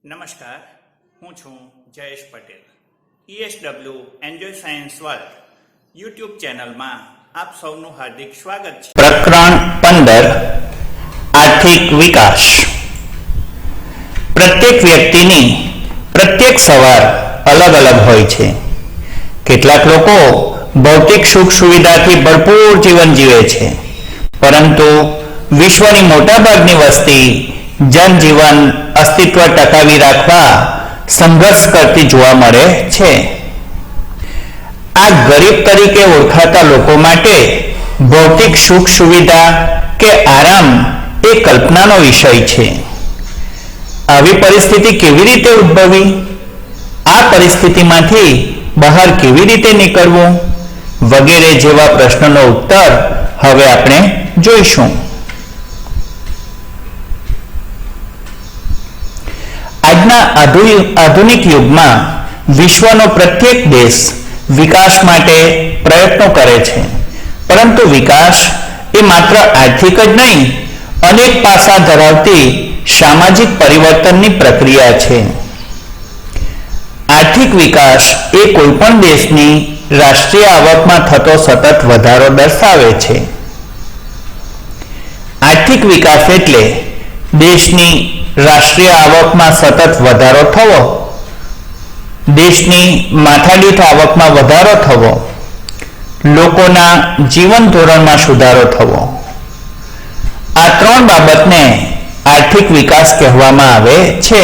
નમસ્કાર, હું છું Jayesh Patel. ESW enjoy science world YouTube ચેનલમાં આપ સૌનું હાર્દિક સ્વાગત છે. પ્રકરણ 15 આર્થિક વિકાસ. પ્રત્યેક વ્યક્તિની પ્રત્યેક સવાર અલગ અલગ હોય છે. કેટલાક લોકો ભૌતિક સુખ સુવિધાથી ભરપૂર જીવન જીવે છે, પરંતુ વિશ્વની મોટાભાગની વસ્તી જનજીવન અસ્તિત્વ ટકાવી રાખવા સંઘર્ષ કરતી જોવા મળે છે. આ ગરીબ તરીકે ઓળખાતા લોકો માટે ભૌતિક સુખ સુવિધા કે આરામ એ કલ્પનાનો વિષય છે. આવી પરિસ્થિતિ કેવી રીતે ઉદ્ભવી? આ પરિસ્થિતિમાંથી બહાર કેવી રીતે નીકળવું વગેરે જેવા પ્રશ્નનો ઉત્તર હવે આપણે જોઈશું. આજના આધુનિક યુગમાં વિશ્વનો પ્રત્યેક દેશ વિકાસ માટે પ્રયત્નો કરે છે, પરંતુ વિકાસ એ માત્ર આર્થિક જ નહીં, અનેક પાસા ધરાવતી સામાજિક પરિવર્તનની પ્રક્રિયા છે. આર્થિક વિકાસ એ કોઈપણ દેશની રાષ્ટ્રીય આવકમાં થતો સતત વધારો દર્શાવે છે. આર્થિક વિકાસ એટલે દેશની રાષ્ટ્રીય આવકમાં સતત વધારો થવો, દેશની માથાદીઠ આવકમાં વધારો થવો, લોકોના જીવન ધોરણમાં સુધારો થવો. આ ત્રણ બાબતને આર્થિક વિકાસ કહેવામાં આવે છે.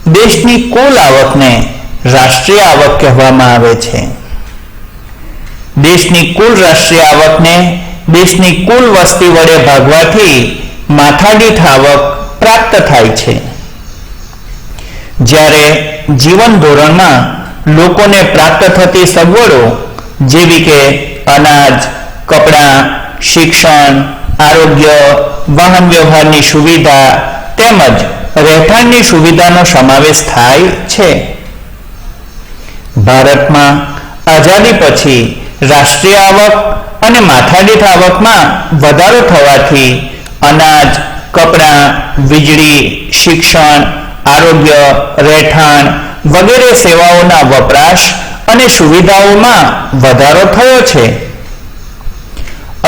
દેશની કુલ આવકને રાષ્ટ્રીય આવક કહેવામાં આવે છે. દેશની કુલ રાષ્ટ્રીય આવકને દેશની કુલ વસ્તી વડે ભાગવાથી માથાદીઠ આવક પ્રાપ્ત થાય છે. જ્યારે જીવન ધોરણમાં લોકોને પ્રાપ્ત થતી સગવડો જેવી કે અનાજ, કપડાં, શિક્ષણ, આરોગ્ય, વાહન વ્યવહારની સુવિધા તેમજ રહેઠાણની સુવિધાનો સમાવેશ થાય છે. ભારતમાં આઝાદી પછી રાષ્ટ્રીય આવક અને માથાદીઠ આવકમાં વધારો થવાથી અનાજ, કપડાં, વીજળી, શિક્ષણ, આરોગ્ય, રહેઠાણ વગેરે સેવાઓના વપરાશ અને સુવિધાઓમાં વધારો થયો છે.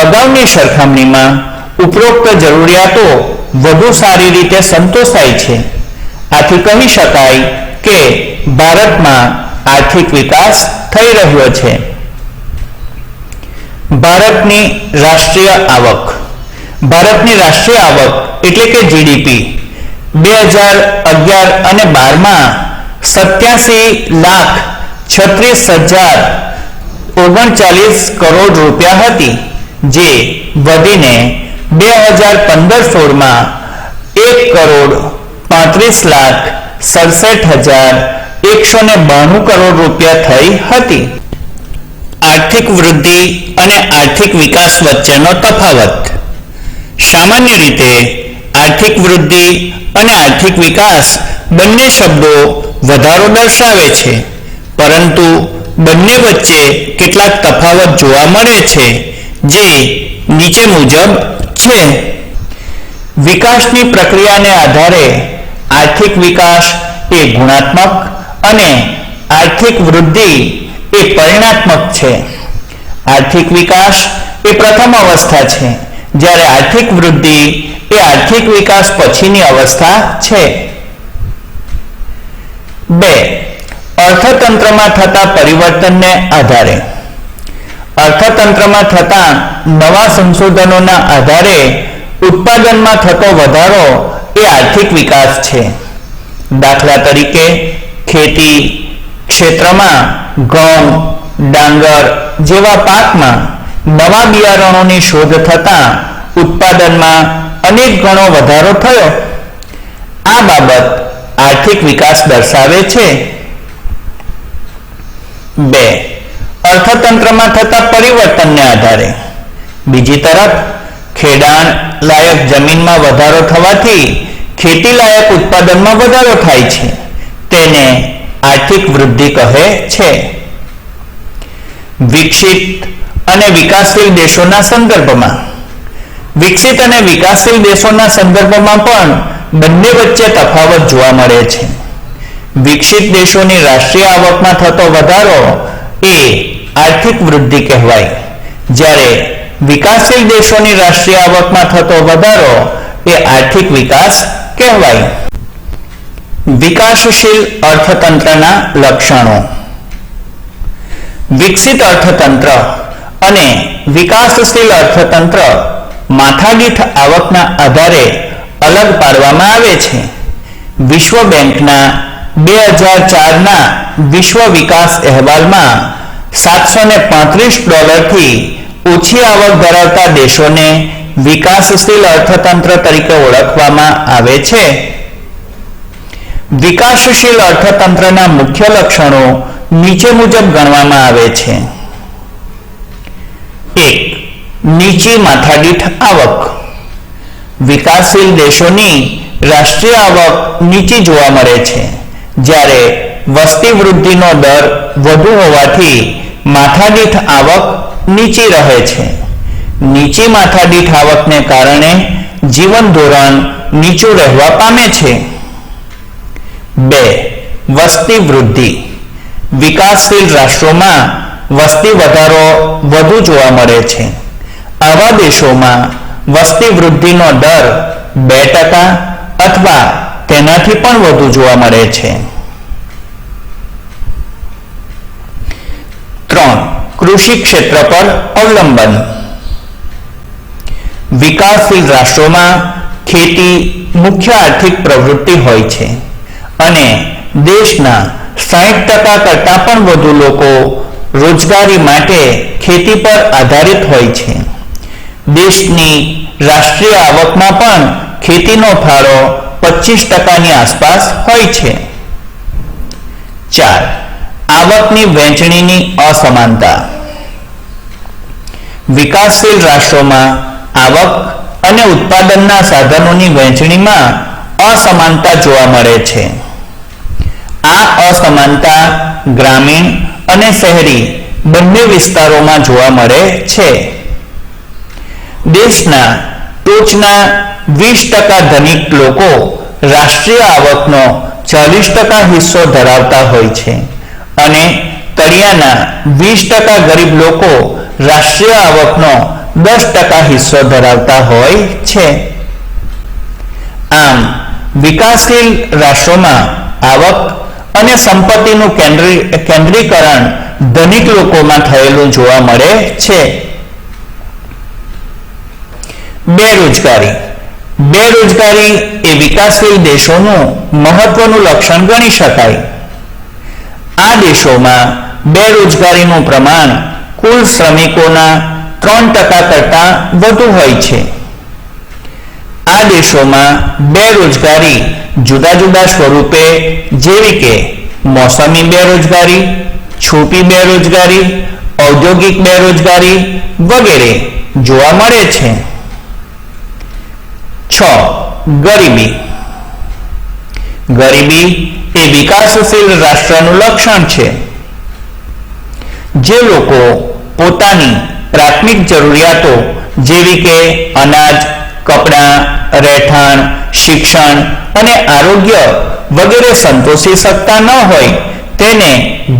અગાઉની સરખામણીમાં ઉપરોક્ત જરૂરિયાતો વધુ સારી રીતે સંતોષાય છે. આથી કહી શકાય કે ભારતમાં આર્થિક વિકાસ થઈ રહ્યો છે. ભારતની રાષ્ટ્રીય આવક. ભારતની રાષ્ટ્રીય આવક એટલે કે જીડીપી 2011 અને 12માં 87,36,039 કરોડ રૂપિયા હતી, જે વધીને 2015-16માં 1,35,67,192 કરોડ રૂપિયા થઈ હતી. આર્થિક વૃદ્ધિ અને આર્થિક વિકાસ વચ્ચેનો તફાવત. સામાન્ય રીતે આર્થિક વૃદ્ધિ અને આર્થિક વિકાસ બંને શબ્દો વધારો દર્શાવે છે, પરંતુ બંને વચ્ચે કેટલાક તફાવત જોવા મળે છે, જે નીચે મુજબ છે. વિકાસની પ્રક્રિયાને આધારે આર્થિક વિકાસ એ ગુણાત્મક અને આર્થિક વૃદ્ધિ એ પરિમાણાત્મક છે. આર્થિક વિકાસ એ પ્રથમ અવસ્થા છે, જ્યારે આર્થિક વૃદ્ધિ એ આર્થિક વિકાસ પછીની અવસ્થા છે. 2. અર્થતંત્રમાં થતા પરિવર્તનને આધારે. અર્થતંત્રમાં થતા નવા સંશોધનોના આધારે ઉત્પાદનમાં થતો વધારો એ આર્થિક વિકાસ છે. દાખલા તરીકે ખેતી ક્ષેત્રમાં ઘઉં, ડાંગર જેવા પાકમાં નવા બિયારણોની શોધ થતાં ઉત્પાદનમાં અનેક ગણો વધારો થયો. આ બાબત આર્થિક વિકાસ દર્શાવે છે. 2. અર્થતંત્રમાં થતા પરિવર્તનને આધારે. બીજી તરફ ખેડાણ લાયક જમીનમાં વધારો થવાથી ખેતી લાયક ઉત્પાદનમાં વધારો થાય છે. તેને આર્થિક વૃદ્ધિ કહે છે. વિકસિત અને વિકાસશીલ દેશોના સંદર્ભમાં. વિકસિત અને વિકાસશીલ દેશોના સંદર્ભમાં પણ બંને વચ્ચે તફાવત જોવા મળે છે. વિકસિત દેશોની રાષ્ટ્રીય આવકમાં થતો વધારો એ આર્થિક વૃદ્ધિ કહેવાય, જ્યારે વિકાસશીલ દેશોની રાષ્ટ્રીય આવકમાં થતો વધારો એ આર્થિક વિકાસ કહેવાય. વિકાસશીલ અર્થતંત્રના લક્ષણો. વિકસિત અર્થતંત્ર અને વિકાસશીલ અર્થતંત્ર માથાદીઠ આવકના આધારે અલગ પાડવામાં આવે છે. વિશ્વ બેંકના 2004ના વિશ્વ વિકાસ અહેવાલમાં $735 થી ઓછી આવક ધરાવતા દેશોને વિકાસશીલ અર્થતંત્ર તરીકે ઓળખવામાં આવે છે. વિકાસશીલ અર્થતંત્રના મુખ્ય લક્ષણો નીચે મુજબ ગણવામાં આવે છે. 1. નીચી માથાદીઠ આવક. વિકાસશીલ દેશોની રાષ્ટ્રીય આવક નીચી જોવા મળે છે, જ્યારે વસ્તી વૃદ્ધિનો દર વધુ હોવાથી માથાદીઠ આવક નીચી રહે છે. નીચી માથાદીઠ આવકને કારણે જીવન ધોરણ નીચું રહેવા પામે છે. 2. વસ્તી વૃદ્ધિ. વિકાસશીલ રાષ્ટ્રોમાં વસ્તી વધારો વધુ જોવા મળે છે. આવા દેશોમાં વસ્તી વૃદ્ધિનો દર 2% અથવા તેનાથી પણ વધુ જોવા મળે છે. 3. કૃષિ ક્ષેત્ર પર અવલંબન. વિકાસશીલ રાષ્ટ્રોમાં ખેતી મુખ્ય આર્થિક પ્રવૃત્તિ હોય છે અને દેશના 60% કરતાં પણ વધુ લોકો રોજગારી માટે ખેતી પર આધારિત હોય છે. દેશની રાષ્ટ્રીય આવકમાં પણ ખેતીનો ફાળો 25%ની આસપાસ હોય છે. 4. આવકની વહેંચણીની અસમાનતા. વિકાસશીલ રાષ્ટ્રોમાં આવક અને ઉત્પાદનના સાધનોની વહેંચણીમાં અસમાનતા જોવા મળે છે. આ અસમાનતા ગ્રામીણ અને શહેરી બંને વિસ્તારોમાં જોવા મળે છે. દેશના ટોચના 20% ધનિક લોકો રાષ્ટ્રીય આવકનો 40% હિસ્સો ધરાવતા હોય છે અને તળિયાના 20% ગરીબ લોકો રાષ્ટ્રીય આવકનો 10% હિસ્સો ધરાવતા હોય છે. આમ વિકાસશીલ રાષ્ટ્રોમાં આવક અને સંપત્તિનું કેન્દ્રીકરણ ધનિક લોકોમાં થયેલું જોવા મળે છે. બેરોજગારી. બેરોજગારી એ વિકાસશીલ દેશોનું મહત્વનું લક્ષણ ગણી શકાય. આ દેશોમાં બેરોજગારીનું પ્રમાણ કુલ શ્રમિકોના 3% કરતાં વધુ હોય છે. આ દેશોમાં બેરોજગારી જુદા જુદા સ્વરૂપે જેવી કે મોસમી બેરોજગારી, છુપી બેરોજગારી, ઔદ્યોગિક બેરોજગારી વગેરે જોવા મળે છે. 6. ગરીબી. ગરીબી એ વિકાસશીલ રાષ્ટ્રનું લક્ષણ છે. જે લોકો પોતાની પ્રાથમિક જરૂરિયાતો જેવી કે અનાજ, કપડાં, રહેઠાણ, શિક્ષણ અને આરોગ્ય વગેરે સંતોષી શકતા ન હોય તેને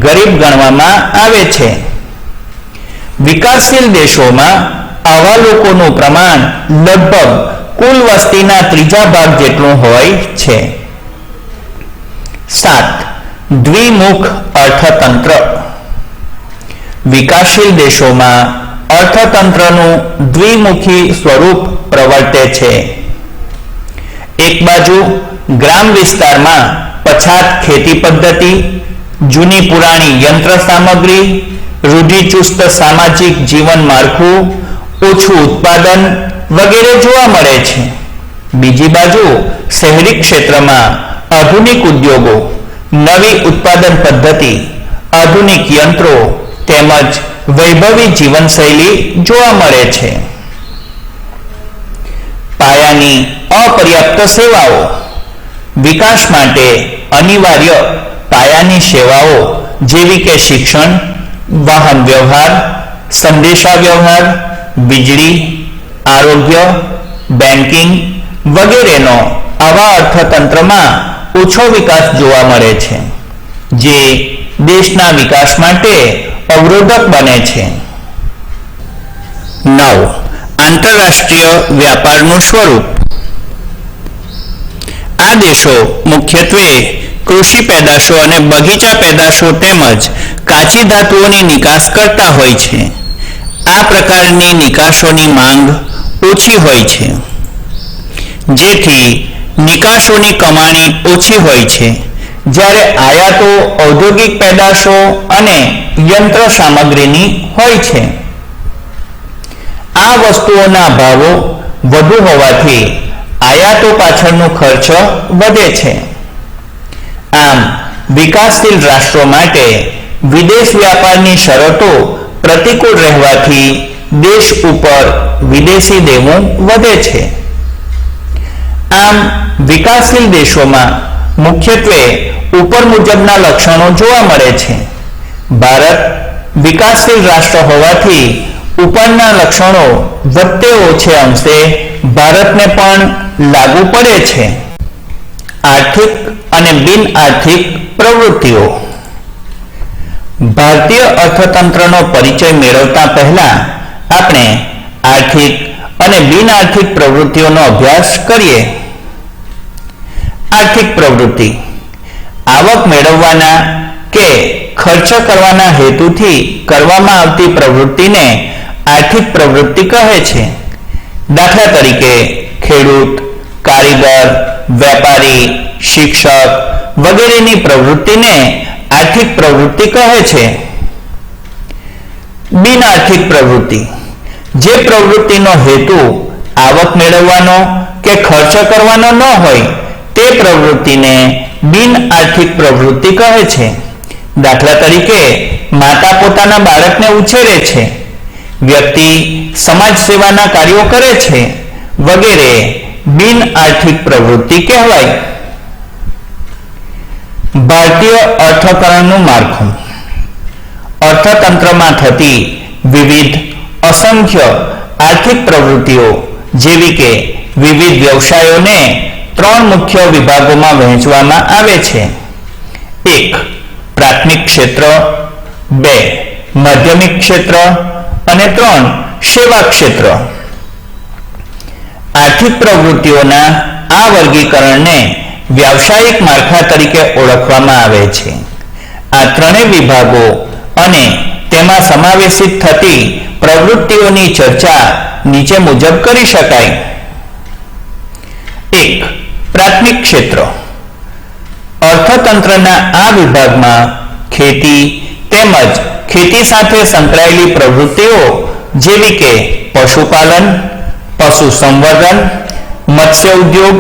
ગરીબ ગણવામાં આવે છે. વિકાસશીલ દેશોમાં આવા લોકોનું પ્રમાણ લગભગ કુલ વસ્તીના 3 ભાગ જેટલું હોય છે. 7. દ્વિમુખ અર્થતંત્ર. વિકાસશીલ દેશોમાં અર્થતંત્રનું દ્વિમુખી સ્વરૂપ પ્રવર્તે છે. એક બાજુ ગ્રામ વિસ્તારમાં પછાત ખેતી પદ્ધતિ, જૂની પુરાણી યંત્ર સામગ્રી, રૂઢિચુસ્ત સામાજિક જીવન માળખું, ઓછું ઉત્પાદન વગેરે જોવા મળે છે. બીજી બાજુ શહેરી ક્ષેત્રમાં આધુનિક ઉદ્યોગો, નવી ઉત્પાદન પદ્ધતિ, આધુનિક યંત્રો તેમજ વૈભવી જીવનશૈલી જોવા મળે છે. પાયાની અપર્યાપ્ત સેવાઓ. વિકાસ માટે અનિવાર્ય પાયાની સેવાઓ જેવી કે શિક્ષણ, વાહન વ્યવહાર, સંદેશા વ્યવહાર, વીજળી, આરોગ્ય, બેન્કિંગ વગેરેનો અભાવ અર્થતંત્રમાં ઓછો વિકાસ જોવા મળે છે, જે દેશના વિકાસ માટે અવરોધક બને છે. 9. આંતરરાષ્ટ્રીય વ્યાપારનું સ્વરૂપ. આ દેશો મુખ્યત્વે કૃષિ પેદાશો અને બગીચા પેદાશો તેમજ કાચી ધાતુઓની નિકાસ કરતા હોય છે. આ પ્રકારની નિકાસોની માંગ ઓછી હોય છે, જેથી નિકાસોની કમાણી ઓછી હોય છે, જ્યારે આયાતો ઔદ્યોગિક પેદાશો અને યંત્ર સામગ્રીની હોય છે. આ વસ્તુઓના ભાવો વધુ હોવાથી આયાતો પાછળનો ખર્ચ વધે છે. આમ વિકાસશીલ રાષ્ટ્રો માટે વિદેશ વ્યાપારની શરતો પ્રતિકૂળ રહેવાથી દેશ ઉપર વિદેશી દેવું વધે છે. આમ વિકાસશીલ દેશોમાં મુખ્યત્વે ઉપર મુજબના લક્ષણો જોવા મળે છે. ભારત વિકાસશીલ રાષ્ટ્ર હોવાથી ઉપરના લક્ષણો વધતે ઓછે અંશે ભારતને પણ લાગુ પડે છે. આર્થિક અને બિન આર્થિક પ્રવૃત્તિઓ. ભારતીય અર્થતંત્રનો પરિચય મેળવતા પહેલા આપણે આર્થિક અને બિન આર્થિક પ્રવૃત્તિઓનો અભ્યાસ કરીએ. આર્થિક પ્રવૃત્તિ આવક મેળવવાના કે ખર્ચ કરવાના હેતુથી કરવામાં આવતી પ્રવૃત્તિને આર્થિક પ્રવૃત્તિ કહે છે. દાખલા તરીકે ખેડૂત, કારીગર, વેપારી, શિક્ષક વગેરેની પ્રવૃત્તિને આર્થિક પ્રવૃત્તિ કહે છે. બિન આર્થિક પ્રવૃત્તિ જે પ્રવૃત્તિનો હેતુ આવક મેળવવાનો કે ખર્ચ કરવાનો ન હોય તે પ્રવૃત્તિને બિન આર્થિક પ્રવૃત્તિ કહે છે. દાખલા તરીકે માતા પોતાના બાળકને ઉછેરે છે, વ્યક્તિ સમાજ સેવાના કાર્યો કરે છે વગેરે બિન આર્થિક પ્રવૃત્તિ કહેવાય. ભારતીય અર્થકરણનું માળખું. અર્થતંત્રમાં થતી વિવિધ અસંખ્ય આર્થિક પ્રવૃત્તિઓ જેવી કે વિવિધ વ્યવસાયોને 3 મુખ્ય વિભાગોમાં વહેંચવામાં આવે છે. 1. પ્રાથમિક ક્ષેત્ર, 2. માધ્યમિક ક્ષેત્ર અને 3. સેવા ક્ષેત્ર. આર્થિક પ્રવૃત્તિઓના આ વર્ગીકરણને વ્યાવસાયિક માળખા તરીકે ઓળખવામાં આવે છે. આ ત્રણેય વિભાગો અને તેમાં સમાવેશિત થતી પ્રવૃત્તિઓની ચર્ચા નીચે મુજબ કરી શકાય. 1. પ્રાથમિક ક્ષેત્ર. અર્થતંત્રના આ વિભાગમાં ખેતી તેમજ ખેતી સાથે સંકળાયેલી પ્રવૃત્તિઓ જેવી કે પશુપાલન, પશુ સંવર્ધન, મત્સ્ય ઉદ્યોગ,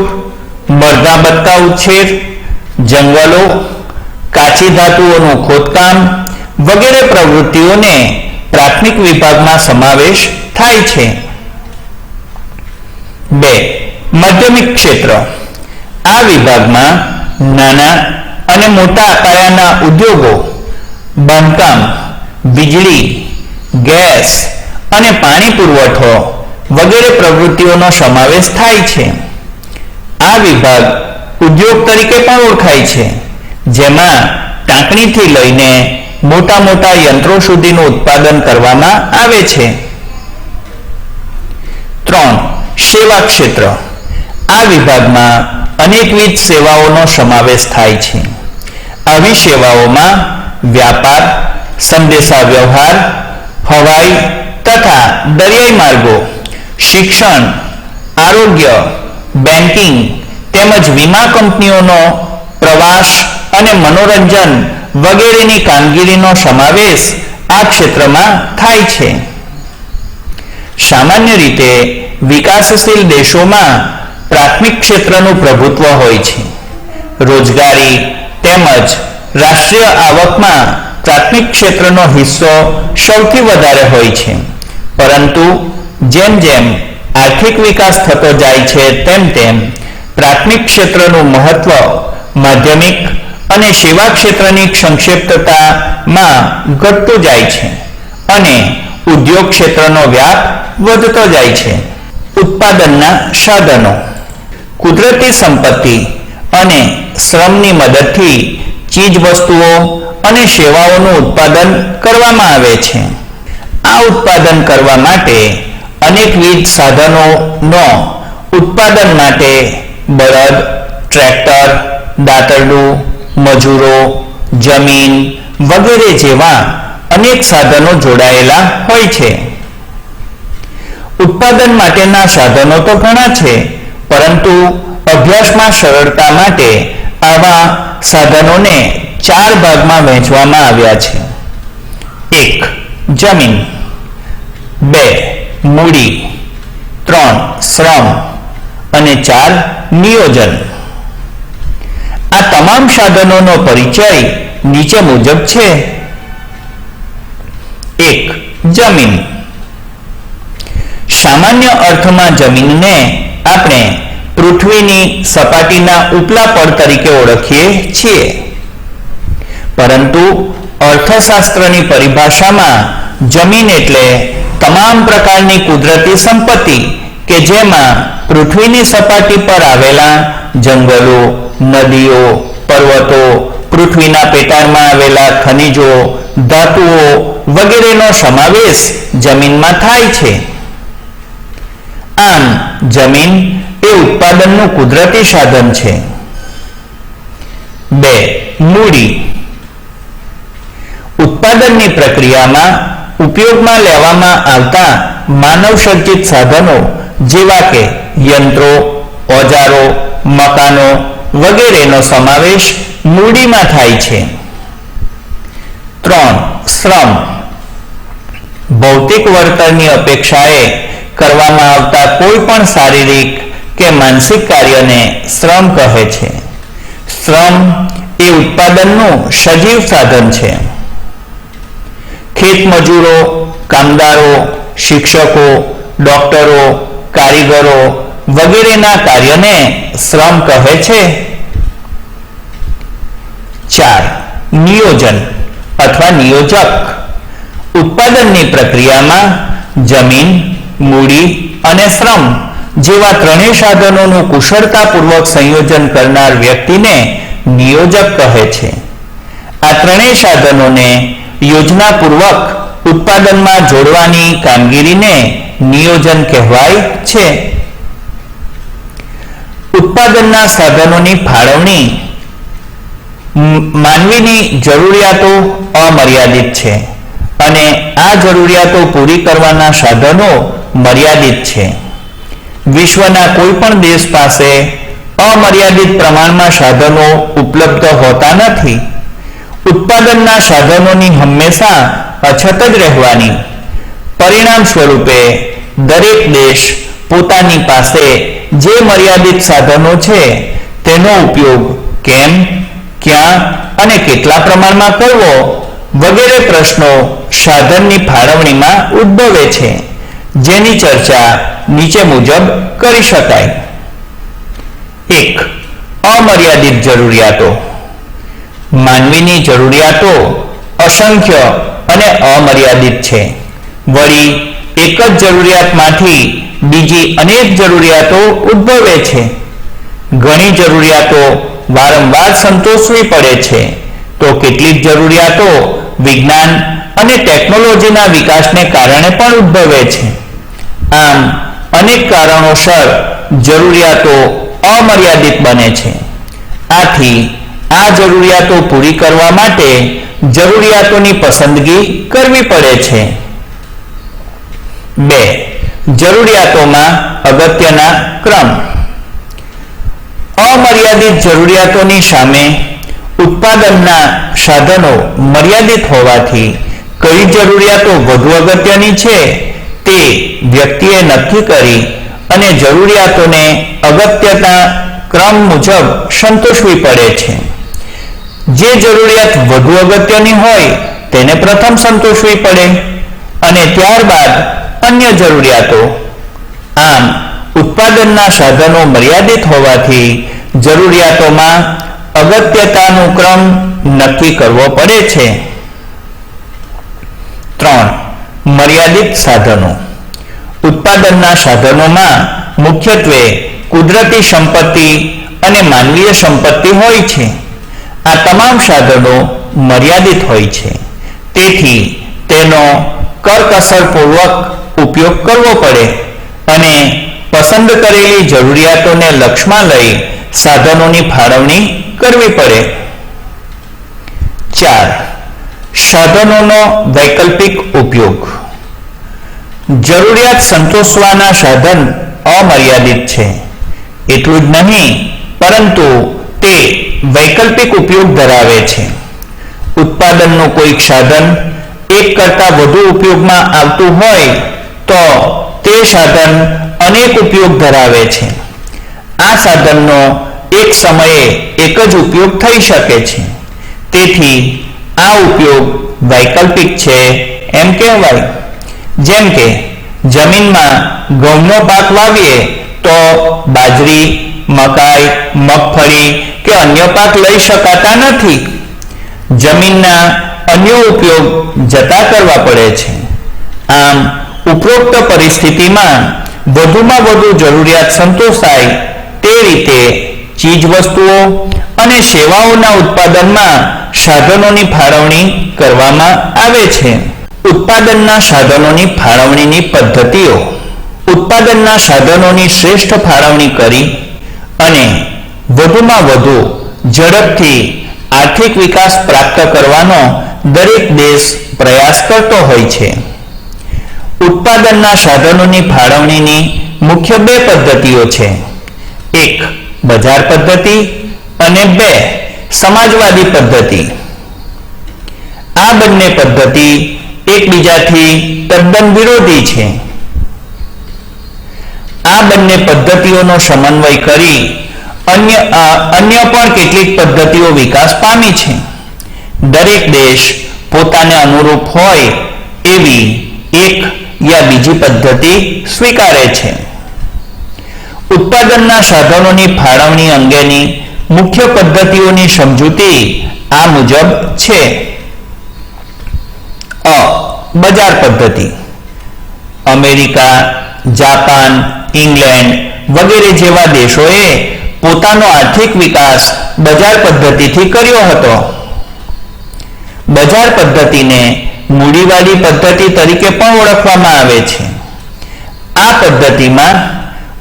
મરઘા બતકા ઉછેર, જંગલો, કાચી ધાતુઓનું ખોદકામ વગેરે પ્રવૃત્તિઓને પ્રાથમિક વિભાગમાં સમાવેશ થાય છે. 2. માધ્યમિક ક્ષેત્ર. આ વિભાગમાં નાના અને મોટા પાયાના ઉદ્યોગો, બાંધકામ, વીજળી, ગેસ અને પાણી પુરવઠો વગેરે પ્રવૃત્તિઓનો સમાવેશ થાય છે. આ વિભાગ ઉદ્યોગ તરીકે પણ ઓળખાય છે, જેમાં ટાંકણીથી લઈને મોટા મોટા યંત્રો સુધીનું ઉત્પાદન કરવામાં આવે છે. 3. સેવા ક્ષેત્ર. આ વિભાગમાં અનેકવિધ સેવાઓનો સમાવેશ થાય છે. આવી સેવાઓમાં વ્યાપાર, સંદેશા વ્યવહાર, હવાઈ તથા દરિયાઈ માર્ગો, શિક્ષણ, આરોગ્ય, બેન્કિંગ તેમજ વીમા કંપનીઓનો પ્રવાસ અને મનોરંજન વગેરેની કામગીરીનો સમાવેશ આ ક્ષેત્રમાં થાય છે. સામાન્ય રીતે વિકાસશીલ દેશોમાં પ્રાથમિક ક્ષેત્રનું પ્રભુત્વ હોય છે. રોજગારી તેમજ રાષ્ટ્રીય આવકમાં પ્રાથમિક ક્ષેત્રનો હિસ્સો સૌથી વધારે હોય છે, પરંતુ જેમ જેમ આર્થિક વિકાસ થતો જાય છે તેમ તેમ પ્રાથમિક ક્ષેત્રનું મહત્વ માધ્યમિક અને સેવા ક્ષેત્રની સંક્ષિપ્તતામાં ઘટતું જાય છે અને ઉદ્યોગ ક્ષેત્રનો વ્યાપ વધતો જાય છે. ઉત્પાદનના સાધનો. કુદરતી સંપત્તિ અને શ્રમની મદદથી ચીજ વસ્તુઓ અને સેવાઓનું ઉત્પાદન કરવામાં આવે છે. આ ઉત્પાદન કરવા માટે અનેકવિધ સાધનોનો ઉત્પાદન માટે બળદ, ટ્રેક્ટર, દાતરડું, મજૂરો, જમીન વગેરે જેવા અનેક સાધનો જોડાયેલા હોય છે. ઉત્પાદન માટેના સાધનો તો ઘણા છે, પરંતુ અભ્યાસમાં સરળતા માટે આવા સાધનોને 4 ભાગમાં વહેંચવામાં આવ્યા છે. 1. જમીન, 2. મૂડી, 3. શ્રમ અને 4. નિયોજન. આ તમામ સાધનોનો પરિચય નીચે મુજબ છે. 1. જમીન. સામાન્ય અર્થમાં જમીનને આપણે પૃથ્વીની સપાટીના ઉપલા પડ તરીકે ઓળખીએ છીએ, પરંતુ અર્થશાસ્ત્રની પરિભાષામાં જમીન એટલે તમામ પ્રકારની કુદરતી સંપત્તિ કે જેમાં પૃથ્વીની સપાટી પર આવેલા જંગલો, નદીઓ, પર્વતો, પૃથ્વીના પેટાળમાં આવેલા ખનિજો, ધાતુઓ વગેરેનો સમાવેશ જમીનમાં થાય છે. આમ જમીન એ ઉત્પાદનનું કુદરતી સાધન છે. 2. મૂડી. ઉત્પાદનની પ્રક્રિયામાં ઉપયોગમાં લેવામાં આવતા માનવ સર્જિત સાધનો જેવા કે યંત્રો, ઓજારો, મકાનો વગેરેનો સમાવેશ મૂડીમાં થાય છે. 3. શ્રમ. ભૌતિક વળતરની અપેક્ષાએ કરવામાં આવતા કોઈ પણ શારીરિક કે માનસિક કાર્યને શ્રમ કહે છે. શ્રમ એ ઉત્પાદનનું સજીવ સાધન છે. ખેતમજૂરો, કામદારો, શિક્ષકો, ડોક્ટરો, કારીગરો વગેરેના કાર્યને શ્રમ કહે છે. 4. નિયોજન અથવા નિયોજક. ઉત્પાદનની પ્રક્રિયામાં જમીન, મૂડી અને શ્રમ જેવા ત્રણેય સાધનોનું કુશળતાપૂર્વક સંયોજન કરનાર વ્યક્તિને નિયોજક કહે છે. આ ત્રણેય સાધનોને યોજનાપૂર્વક ઉત્પાદનમાં જોડવાની કામગીરીને નિયોજન કહેવાય છે. ઉત્પાદનના સાધનોની ફાળવણી. માનવીની જરૂરિયાતો અમર્યાદિત છે અને આ જરૂરિયાતો પૂરી કરવાના સાધનો મર્યાદિત છે. વિશ્વના કોઈ પણ દેશ પાસે અમર્યાદિત પ્રમાણમાં સાધનો ઉપલબ્ધ હોતા નથી. ઉત્પાદનના સાધનોની હંમેશા અછત જ રહેવાની. પરિણામ સ્વરૂપે દરેક દેશ પોતાની પાસે જે મર્યાદિત સાધનો છે તેનો ઉપયોગ કેમ, ક્યાં અને કેટલા પ્રમાણમાં કરવો વગેરે પ્રશ્નો સાધનની ફાળવણીમાં ઉદ્ભવે છે, જેની ચર્ચા નીચે મુજબ કરી શકાય. 1. અમર્યાદિત જરૂરિયાતો. માનવીની જરૂરિયાતો અસંખ્ય અને અમર્યાદિત છે. વળી એક જ જરૂરિયાતમાંથી બીજી અનેક જરૂરિયાતો ઉદ્ભવે છે. ઘણી જરૂરિયાતો વારંવાર સંતોષવી પડે છે, તો કેટલીક જરૂરિયાતો વિજ્ઞાન અને ટેકનોલોજીના વિકાસને કારણે પણ ઉદ્ભવે છે. આમ અનેક કારણોસર જરૂરિયાતો અમર્યાદિત બને છે. આથી આ જરૂરિયાતો પૂરી કરવા માટે જરૂરિયાતોની પસંદગી કરવી પડે છે. 2. જરૂરિયાતોમાં અગત્યના ક્રમ. અમર્યાદિત જરૂરિયાતોની સામે ઉત્પાદનના સાધનો મર્યાદિત હોવાથી કઈ જરૂરિયાતો વધુ અગત્યની છે તે વ્યક્તિએ નક્કી કરી અને જરૂરિયાતોને અગત્યના ક્રમ મુજબ સંતોષવી પડે છે. જે જરૂરિયાત વધુ અગત્યની હોય તેને પ્રથમ સંતોષવી પડે અને ત્યારબાદ અન્ય જરૂરિયાતો. આમ ઉત્પાદનના સાધનો મર્યાદિત હોવાથી જરૂરિયાતોમાં અગત્યતાનો ક્રમ નક્કી કરવો પડે છે. 3. મર્યાદિત સાધનો. ઉત્પાદનના સાધનોમાં મુખ્યત્વે કુદરતી સંપત્તિ અને માનવીય સંપત્તિ હોય છે. આ તમામ સાધનો મર્યાદિત હોય છે. તેથી તેનો કરકસરપૂર્વક ઉપયોગ કરવો પડે અને પસંદ કરેલી જરૂરિયાતોને લક્ષમાં લઈ સાધનોની ફાળવણી કરવી પડે. 4. સાધનોનો વૈકલ્પિક ઉપયોગ. જરૂરિયાત સંતોષવાના સાધન અમર્યાદિત છે. એટલું જ નહીં, પરંતુ તે વૈકલ્પિક ઉપયોગ ધરાવે છે. ઉત્પાદનનું કોઈક સાધન એક કરતાં વધુ ઉપયોગમાં આવતું હોય તો તે સાધન અનેક ઉપયોગ ધરાવે છે. આ સાધનનો એક સમયે એક જ ઉપયોગ થઈ શકે છે. તેથી આ ઉપયોગ વૈકલ્પિક છે એમ કહેવાય. જેમ કે જમીનમાં ઘઉંનો પાક વાવીએ તો બાજરી, મકાઈ, મગફળી કે અન્ય પાક લઈ શકાતા નથી. જમીનના અન્ય ઉપયોગ જતા કરવા પડે છે. આમ ઉપરોક્ત પરિસ્થિતિમાં વધુમાં વધુ જરૂરિયાત સંતોષાય તે રીતે ચીજવસ્તુઓ અને સેવાઓના ઉત્પાદનમાં સાધનોની ફાળવણી કરવામાં આવે છે. ઉત્પાદનના સાધનોની ફાળવણીની પદ્ધતિઓ. ઉત્પાદનના સાધનોની શ્રેષ્ઠ ફાળવણી કરી અને વધુમાં વધુ ઝડપથી આર્થિક વિકાસ પ્રાપ્ત કરવાનો દરેક દેશ પ્રયાસ કરતો હોય છે. ઉત્પાદનના સાધનોની ફાળવણીની મુખ્ય બે પદ્ધતિઓ છે. 1. બજાર પદ્ધતિ અને 2. સમાજવાદી પદ્ધતિ. આ બંને પદ્ધતિ એકબીજાથી તદ્દન વિરોધી છે. આ બંને પદ્ધતિઓનો સમન્વય કરી અન્ય પણ કેટલીક પદ્ધતિઓ વિકાસ પામી છે. દરેક દેશ પોતાને અનુરૂપ હોય એવી એક યા બીજી પદ્ધતિ સ્વીકારે છે. ઉત્પાદનના સાધનોની ફાળવણી અંગેની મુખ્ય પદ્ધતિઓની સમજૂતી આ મુજબ છે. બજાર પદ્ધતિ. અમેરિકા, જાપાન, ઇંગ્લેન્ડ વગેરે જેવા દેશોએ પોતાનો આર્થિક વિકાસ બજાર પદ્ધતિથી કર્યો હતો. બજાર પદ્ધતિને મૂડીવાદી પદ્ધતિ તરીકે પણ ઓળખવામાં આવે છે. આ પદ્ધતિમાં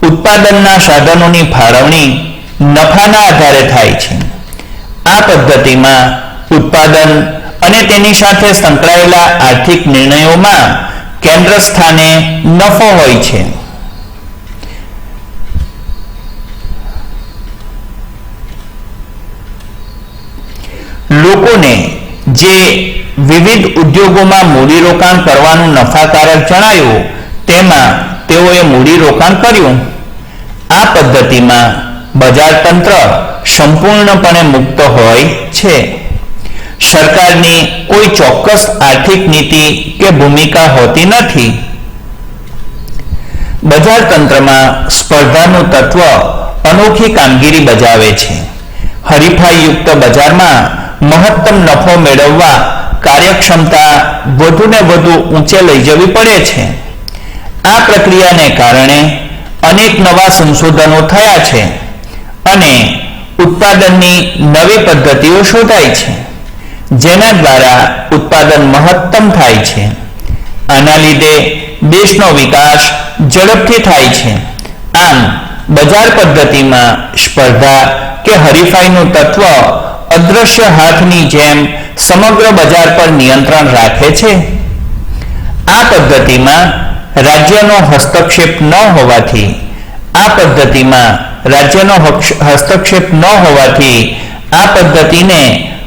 ઉત્પાદનના સાધનોની ફાળવણી નફાના આધારે થાય છે. આ પદ્ધતિમાં ઉત્પાદન અને તેની સાથે સંકળાયેલા આર્થિક નિર્ણયોમાં કેન્દ્ર સ્થાને નફો હોય છે. લોકોને જે વિવિધ ઉદ્યોગોમાં મૂડીરોકાણ કરવાનું નફાકારક જણાયું તેમાં તેઓએ મૂડીરોકાણ કર્યું. આ પદ્ધતિમાં બજાર તંત્ર સંપૂર્ણપણે મુક્ત હોય છે. સરકારની કોઈ ચોક્કસ આર્થિક નીતિ કે ભૂમિકા હોતી નથી. બજાર તંત્રમાં સ્પર્ધાનું તત્વ અનોખી કામગીરી બજાવે છે. હરીફાઈયુક્ત બજારમાં મહત્તમ નફો મેળવવા કાર્યક્ષમતા વધુને વધુ ઊંચે લઈ જવી પડે છે. આ પ્રક્રિયાને કારણે અનેક નવા સંશોધનો થયા છે અને ઉત્પાદનની નવી પદ્ધતિઓ શોધાઈ છે, જેના દ્વારા ઉત્પાદન મહત્તમ થાય છે. આના લીધે દેશનો વિકાસ ઝડપથી થાય છે. આમ બજાર પદ્ધતિમાં સ્પર્ધા કે હરીફાઈનું તત્વ અદ્રશ્ય હાથની જેમ સમગ્ર બજાર પર નિયંત્રણ રાખે છે. આ પદ્ધતિમાં રાજ્યનો હસ્તક્ષેપ ન હોવાથી આ પદ્ધતિને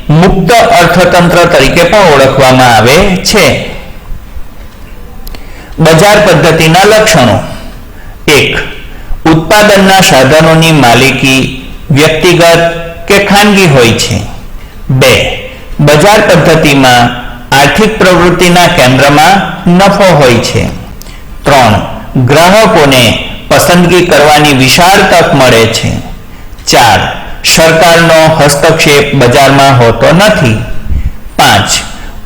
મુક્ત અર્થતંત્ર તરીકે પણ ઓળખવામાં આવે છે. બજાર પદ્ધતિના લક્ષણો. 1. ઉત્પાદનના સાધનોની માલિકી વ્યક્તિગત કે ખાનગી હોય છે. 2. બજાર પદ્ધતિમાં આર્થિક પ્રવૃત્તિના કેન્દ્રમાં નફો હોય છે. 3. ગ્રાહકોને પસંદગી કરવાની વિશાળ તક મળે છે. 4. સરકારનો હસ્તક્ષેપ બજારમાં હોતો નથી. 5.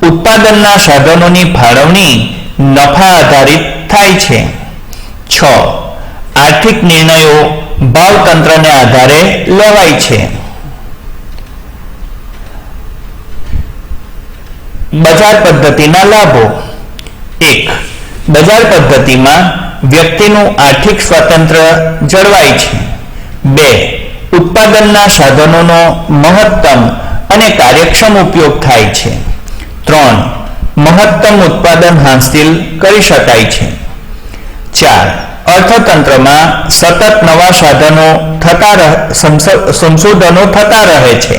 ઉત્પાદનના સાધનોની ફાળવણી નફા આધારિત થાય છે. 6. આર્થિક નિર્ણયો ભાવતંત્રને આધારે લેવાય છે. બજાર પદ્ધતિના લાભો. 1. બજાર પદ્ધતિમાં વ્યક્તિનું આર્થિક સ્વાતંત્ર્ય જળવાય છે. 2. ઉત્પાદનના સાધનોનો મહત્તમ અને કાર્યક્ષમ ઉપયોગ થાય છે. 3. મહત્તમ ઉત્પાદન હાંસલ કરી શકાય છે. 4. અર્થતંત્રમાં સતત નવા સંશોધનો થતા રહે છે,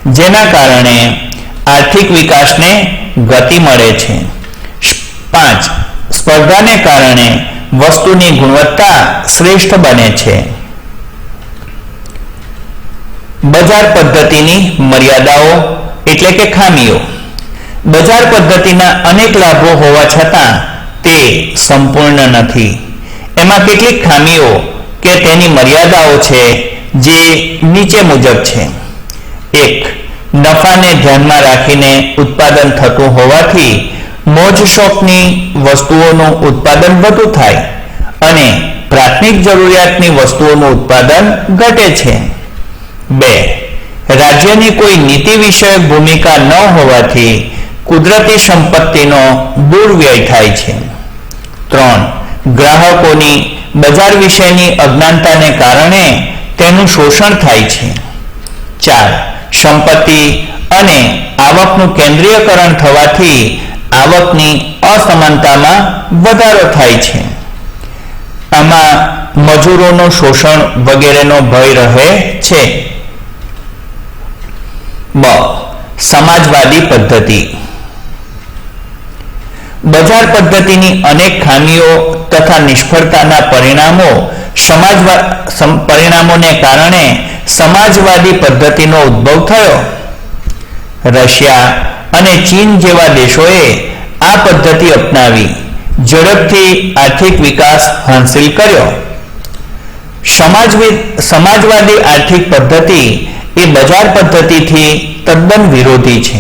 જેના કારણે આર્થિક વિકાસને ગતિ મળે છે. 5. સ્પર્ધાને કારણે વસ્તુની ગુણવત્તા શ્રેષ્ઠ બને છે. બજાર પદ્ધતિની મર્યાદાઓ એટલે કે ખામીઓ. બજાર પદ્ધતિના અનેક લાભો હોવા છતાં તે સંપૂર્ણ નથી. એમાં કેટલીક ખામીઓ કે તેની મર્યાદાઓ છે જે નીચે મુજબ છે. 1. નફાને ધ્યાનમાં રાખીને ઉત્પાદન થતું હોવાથી મોજ શોખની વસ્તુઓનું ઉત્પાદન વધુ થાય અને પ્રાથમિક જરૂરિયાતની વસ્તુઓનું ઉત્પાદન ઘટે છે. 2. રાજ્યની કોઈ નીતિ વિષયક ભૂમિકા ન હોવાથી કુદરતી સંપત્તિનો દુર્વ્યય થાય છે. 3. ગ્રાહકોની બજાર વિશેની અજ્ઞાનતાને કારણે તેનું શોષણ થાય છે. 4. સંપત્તિ અને આવકનું કેન્દ્રીયકરણ થવાથી આવકની અસમાનતામાં વધારો થાય છે. આમાં મજૂરોનું શોષણ વગેરેનો ભય રહે છે. બ. સમાજવાદી પદ્ધતિ. બજાર પદ્ધતિની અનેક ખામીઓ તથા નિષ્ફળતાના પરિણામોને કારણે સમાજવાદી પદ્ધતિનો ઉદ્ભવ થયો. રશિયા અને ચીન જેવા દેશોએ આ પદ્ધતિ અપનાવી ઝડપથી આર્થિક વિકાસ હાંસલ કર્યો. સમાજવાદી આર્થિક પદ્ધતિ એ બજાર પદ્ધતિથી તદ્દન વિરોધી છે.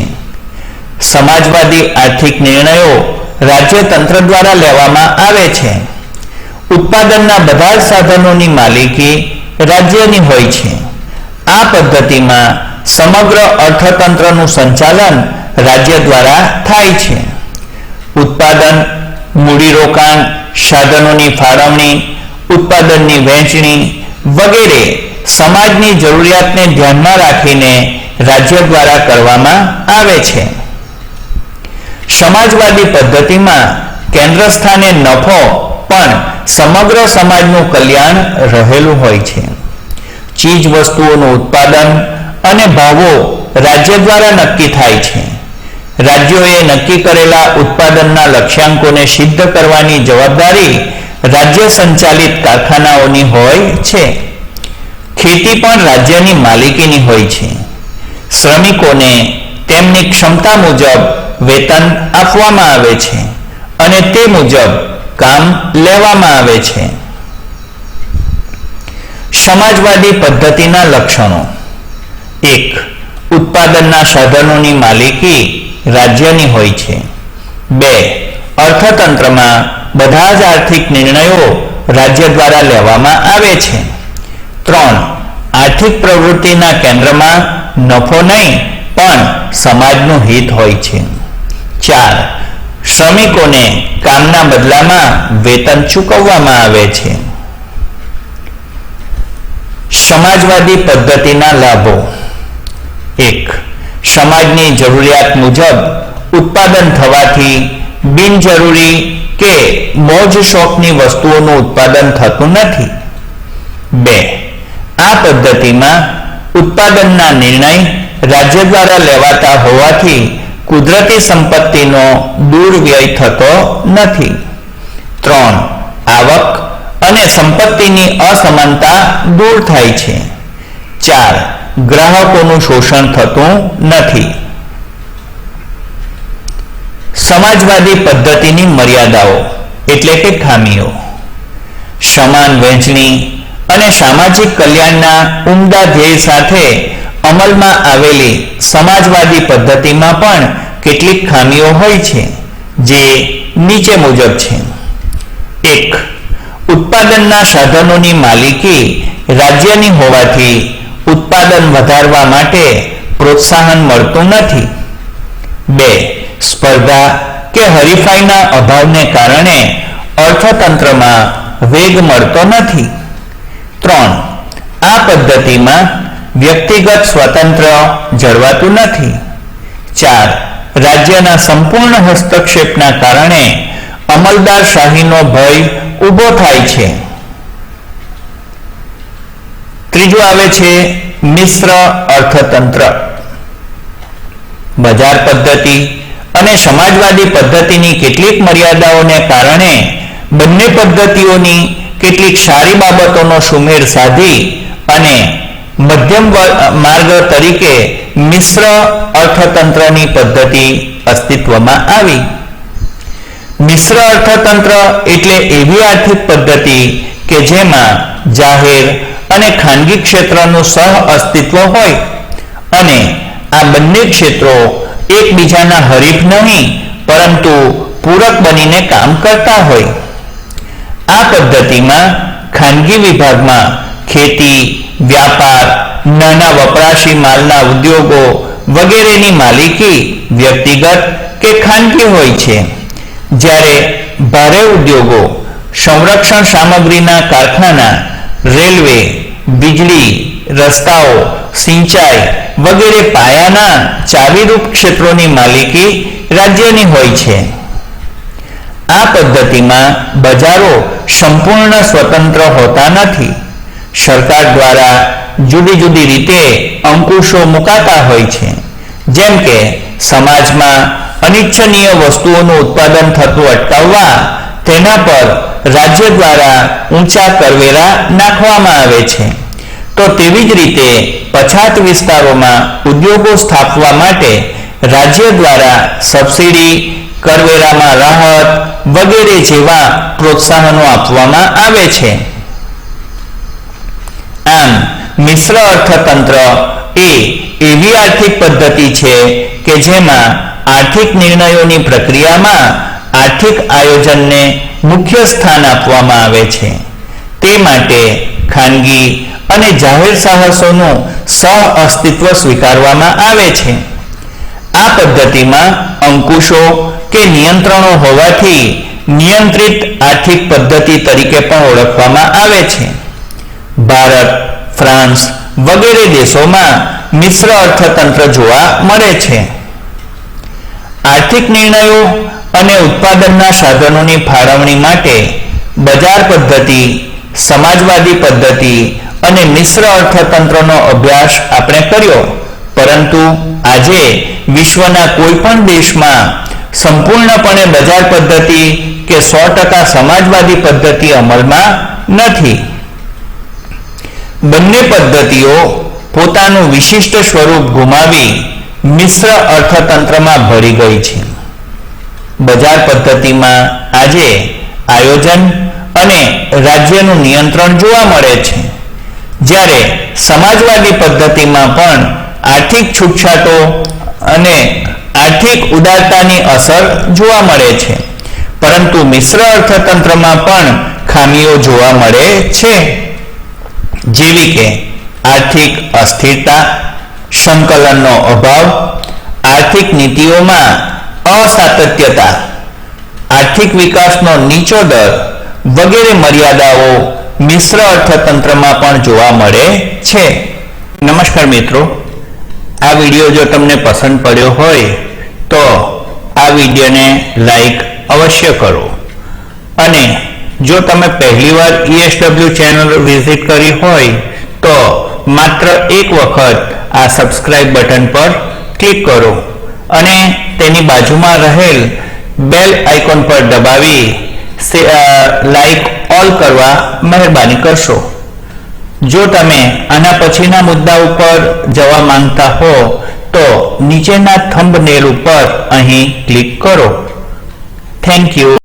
સમાજવાદી આર્થિક નિર્ણયો રાજ્યતંત્ર દ્વારા લેવામાં આવે છે. ઉત્પાદનના બધા જ સાધનોની માલિકી રાજ્યની હોય છે. આ પદ્ધતિમાં સમગ્ર અર્થતંત્રનું સંચાલન રાજ્ય દ્વારા થાય છે. ઉત્પાદન, મૂડીરોકાણ, સાધનોની ફાળવણી, ઉત્પાદનની વહેંચણી વગેરે સમાજની જરૂરિયાતને ધ્યાનમાં રાખીને રાજ્ય દ્વારા કરવામાં આવે છે. સમાજવાદી પદ્ધતિમાં કેન્દ્ર સ્થાને નફો પણ સમગ્ર સમાજનું કલ્યાણ રહેલું હોય છે. ચીજ વસ્તુઓનું ઉત્પાદન અને ભાવો રાજ્ય દ્વારા નક્કી થાય છે. રાજ્યોએ નક્કી કરેલા ઉત્પાદનના લક્ષ્યાંકોને સિદ્ધ કરવાની જવાબદારી રાજ્ય સંચાલિત કારખાનાઓની હોય છે. ખેતી પણ રાજ્યની માલિકીની હોય છે. શ્રમિકોને તેમની ક્ષમતા મુજબ વેતન આપવામાં આવે છે અને તે મુજબ કામ લેવામાં આવે છે. સમાજવાદી પદ્ધતિના લક્ષણો. 1. ઉત્પાદનના સાધનોની માલિકી રાજ્યની હોય છે. 2. અર્થતંત્રમાં બધા જ આર્થિક નિર્ણયો રાજ્ય દ્વારા લેવામાં આવે છે. 3. આર્થિક પ્રવૃત્તિના કેન્દ્રમાં નફો નહીં પણ સમાજનું હિત હોય છે. 4. શ્રમિકોને કામના બદલામાં વેતન ચૂકવવામાં આવે છે. સમાજવાદી પદ્ધતિના લાભો. 1. સમાજની જરૂરિયાત મુજબ ઉત્પાદન થવાથી બિનજરૂરી કે મોજ શોખની વસ્તુઓનું ઉત્પાદન થતું નથી. 2. આ પદ્ધતિમાં ઉત્પાદનના નિર્ણય રાજ્ય દ્વારા લેવાતા હોવાથી કુદરતી સંપત્તિનો દુર્વ્યય થતો નથી. 3. આવક અને સંપત્તિની અસમાનતા દૂર થાય છે. 4. ગ્રાહકોનું શોષણ થતું નથી. સમાજવાદી પદ્ધતિની મર્યાદાઓ એટલે કે ખામીઓ. સમાન વહેંચણી અને સામાજિક કલ્યાણના ઉમદા ધ્યેય સાથે અમલમાં આવેલી સમાજવાદી પદ્ધતિમાં પણ કેટલીક ખામીઓ હોય છે જે નીચે મુજબ છે. 1. ઉત્પાદનના સાધનોની માલિકી રાજ્યની હોવાથી ઉત્પાદન વધારવા માટે પ્રોત્સાહન મળતું નથી. 2. સ્પર્ધા કે હરીફાઈના અભાવને કારણે અર્થતંત્રમાં વેગ મળતો નથી. 3. આ પદ્ધતિમાં વ્યક્તિગત સ્વાતંત્ર્ય જળવાતું નથી. 4. રાજ્યના સંપૂર્ણ હસ્તક્ષેપના કારણે અમલદારશાહીનો ભય ઊભો થાય છે. ત્રીજું આવે છે મિશ્ર અર્થતંત્ર. બજાર પદ્ધતિ અને સમાજવાદી પદ્ધતિની કેટલીક મર્યાદાઓને કારણે બંને પદ્ધતિઓની કેટલીક સારી બાબતોનો સુમેળ સાધી અને મધ્યમ માર્ગ તરીકે મિશ્ર અર્થતંત્રની પદ્ધતિ અસ્તિત્વમાં આવી. મિશ્ર અર્થતંત્ર એટલે એવી આર્થિક પદ્ધતિ કે જેમાં જાહેર અને ખાનગી ક્ષેત્રનું સહ અસ્તિત્વ હોય અને આ બંને ક્ષેત્રો એકબીજાના હરીફ નહીં પરંતુ પૂરક બનીને કામ કરતા હોય. આ પદ્ધતિમાં ખાનગી વિભાગમાં ખેતી, વ્યાપાર, નાના વપરાશી માલના ઉદ્યોગો વગેરેની માલિકી વ્યક્તિગત કે ખાનગી હોય છે, જ્યારે ભારે ઉદ્યોગો, સંરક્ષણ સામગ્રીના કારખાના, રેલવે, વીજળી, રસ્તાઓ, સિંચાઈ વગેરે પાયાના ચાવીરૂપ ક્ષેત્રોની માલિકી રાજ્યની હોય છે. આ પદ્ધતિમાં બજારો સંપૂર્ણ સ્વતંત્ર હોતા નથી. સરકાર દ્વારા જુદી જુદી રીતે અંકુશો મુકાતા હોય છે, જેમ કે સમાજમાં અનિચ્છનીય વસ્તુઓનું ઉત્પાદન થતું અટકાવવા તેના પર રાજ્ય દ્વારા ઊંચા કરવેરા નાખવામાં આવે છે. તો તેવી જ રીતે પછાત વિસ્તારોમાં ઉદ્યોગો સ્થાપવા માટે રાજ્ય દ્વારા સબસિડી, કરવેરામાં રાહત વગેરે જેવા પ્રોત્સાહનો આપવામાં આવે છે. આમ મિશ્ર અર્થતંત્ર એ એવી આર્થિક પદ્ધતિ છે કે જેમાં આર્થિક નિર્ણયોની પ્રક્રિયામાં આર્થિક આયોજનને મુખ્ય સ્થાન આપવામાં આવે છે. તે માટે ખાનગી અને જાહેર સાહસોનું સહ અસ્તિત્વ સ્વીકારવામાં આવે છે. આ પદ્ધતિમાં અંકુશો કે નિયંત્રણો હોવાથી નિયંત્રિત આર્થિક પદ્ધતિ તરીકે પણ ઓળખવામાં આવે છે. ભારત, ફ્રાન્સ વગેરે દેશોમાં મિશ્ર અર્થતંત્ર જોવા મળે છે. આર્થિક નિર્ણયો અને ઉત્પાદનના સાધનોની ફાળવણી માટે બજાર પદ્ધતિ, સમાજવાદી પદ્ધતિ અને મિશ્ર અર્થતંત્રનો અભ્યાસ આપણે કર્યો, પરંતુ આજે વિશ્વના કોઈ પણ દેશમાં સંપૂર્ણપણે બજાર પદ્ધતિ કે 100% સમાજવાદી પદ્ધતિ અમલમાં નથી. બંને પદ્ધતિઓ પોતાનું વિશિષ્ટ સ્વરૂપ ગુમાવી મિશ્ર અર્થતંત્રમાં ભળી ગઈ છે. બજાર પદ્ધતિમાં આજે આયોજન અને રાજ્યનું નિયંત્રણ જોવા મળે છે, જ્યારે સમાજવાદી પદ્ધતિમાં પણ આર્થિક છૂટછાટો અને આર્થિક ઉદારતાની અસર જોવા મળે છે, પરંતુ મિશ્ર અર્થતંત્રમાં પણ ખામીઓ જોવા મળે છે, જેવી કે આર્થિક અસ્થિરતા, સંકલનનો અભાવ, આર્થિક નીતિઓમાં અસાતત્યતા, આર્થિક વિકાસનો નીચો દર વગેરે મર્યાદાઓ મિશ્ર અર્થતંત્રમાં પણ જોવા મળે છે. નમસ્કાર મિત્રો, આ વિડીયો જો તમને પસંદ પડ્યો હોય તો આ વિડીયોને લાઈક અવશ્ય કરો, અને જો તમે પહેલીવાર ESW ચેનલ વિઝિટ કરી હોય તો માત્ર એક વખત આ સબસ્ક્રાઇબ બટન પર ક્લિક કરો અને તેની બાજુમાં રહેલ બેલ આઇકોન પર દબાવી લાઈક ઓલ કરવા મહેરબાની કરશો. જો તમે આના પછીના મુદ્દા ઉપર જવા માંગતા હો તો નીચેના થંબનેલ ઉપર અહીં ક્લિક કરો. Thank you.